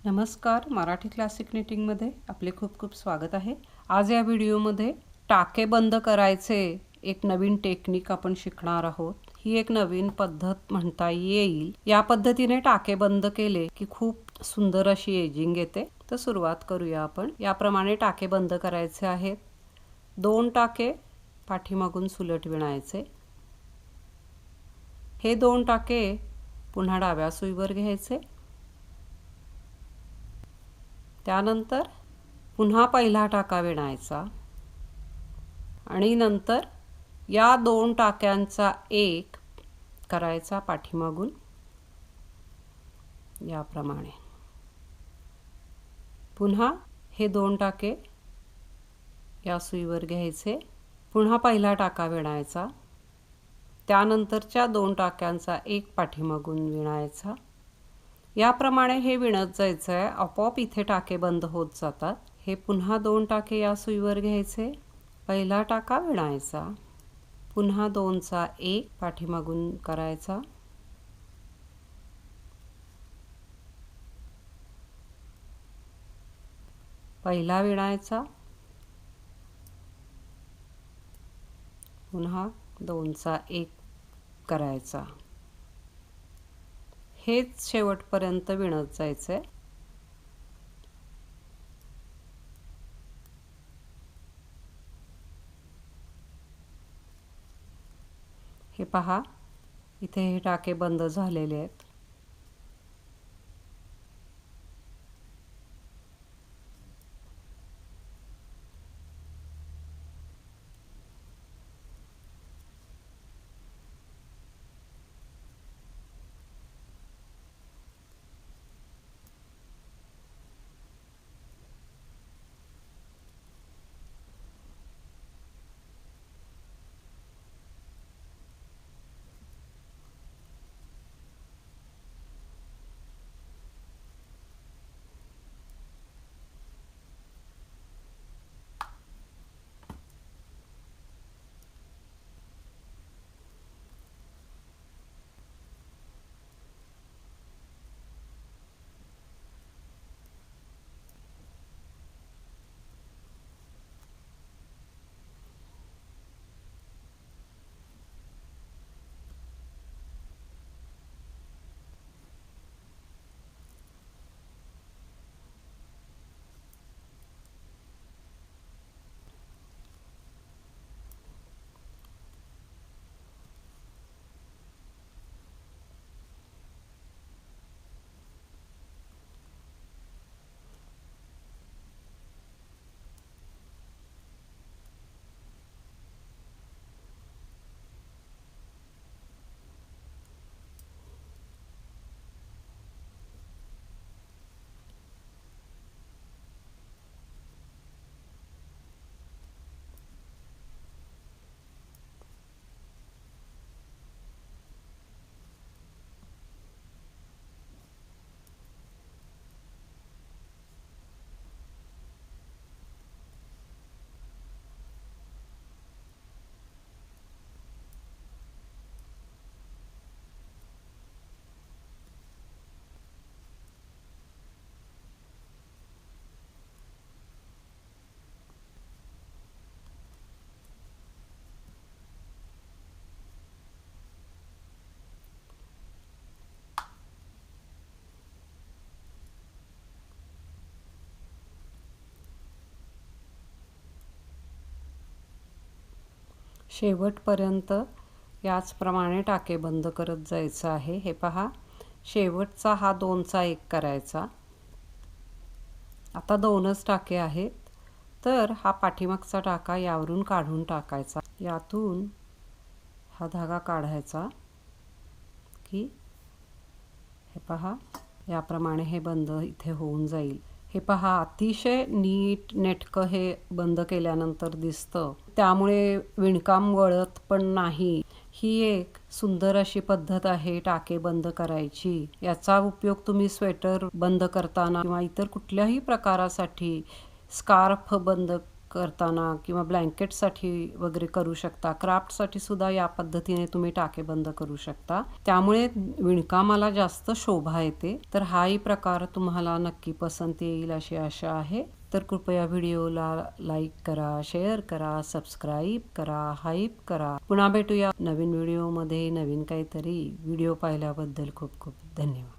नमस्कार, मराठी क्लासिक निटिंगमध्ये आपले खूप खूप स्वागत आहे। आज या व्हिडिओमध्ये टाके बंद करायचे एक नवीन टेक्निक आपण शिकणार आहोत। ही एक नवीन पद्धत म्हणता येईल। या पद्धतीने टाके बंद केले की खूप सुंदर अशी एजिंग येते। तर सुरुवात करूया आपण। याप्रमाणे टाके बंद करायचे आहेत। 2 टाके पाठीमागून सुलट विणायचे। हे 2 टाके पुन्हा डाव्या सुईवर घ्यायचे। त्यानंतर पुन्हा पहिला टाका विणायचा आणि नंतर या 2 टाक्यांचा एक करायचा पाठीमागून याप्रमाणे। पुन्हा हे 2 टाके या सुईवर घ्यायचे, पुन्हा पहिला टाका विणायचा, त्यानंतरच्या 2 टाक्यांचा एक पाठीमागून विणायचा। याप्रमाणे हे विणत जायचं आहे। आपोआप इथे टाके बंद होत जातात। हे पुन्हा 2 टाके या सुईवर घ्यायचे, पहिला टाका विणायचा, पुन्हा 2चा एक पाठीमागून करायचा, पहिला विणायचा, पुन्हा 2चा एक करायचा। हेच शेवटपर्यंत विणत जायचंय। हे पहा, इथे हे टाके बंद झालेले आहेत। शेवटपर्यंत याचप्रमाणे टाके बंद करत जायचं आहे। हे पहा, शेवटचा हा 2चा एक करायचा। आता 2च टाके आहेत, तर हा पाठीमागचा टाका यावरून काढून टाकायचा। यातून हा धागा काढायचा की हे पहा, याप्रमाणे हे बंद इथे होऊन जाईल। हे पहा, अतिशय नीट नेटकं हे बंद केल्यानंतर दिसतं। त्यामुळे विणकाम वळत पण नाही। ही एक सुंदर अशी पद्धत आहे टाके बंद करायची। याचा उपयोग तुम्ही स्वेटर बंद करताना किंवा इतर कुठल्याही प्रकारासाठी, स्कार्फ बंद करताना किंवा ब्लँकेटसाठी वगैरे करू शकता. क्राफ्टसाठी सुद्धा या पद्धतीने तुम्ही टाके बंद करू शकता. त्यामुळे विणकामाला जास्त शोभा येते. तर हाही प्रकार तुम्हाला नक्की पसंत येईल अशी आशा आहे. तर कृपया व्हिडिओला लाईक करा, शेअर करा, सबस्क्राईब करा, हाईप करा. पुन्हा भेटूया नवीन व्हिडिओमध्ये नवीन काहीतरी. व्हिडिओ पाहिल्याबद्दल खूप खूप धन्यवाद.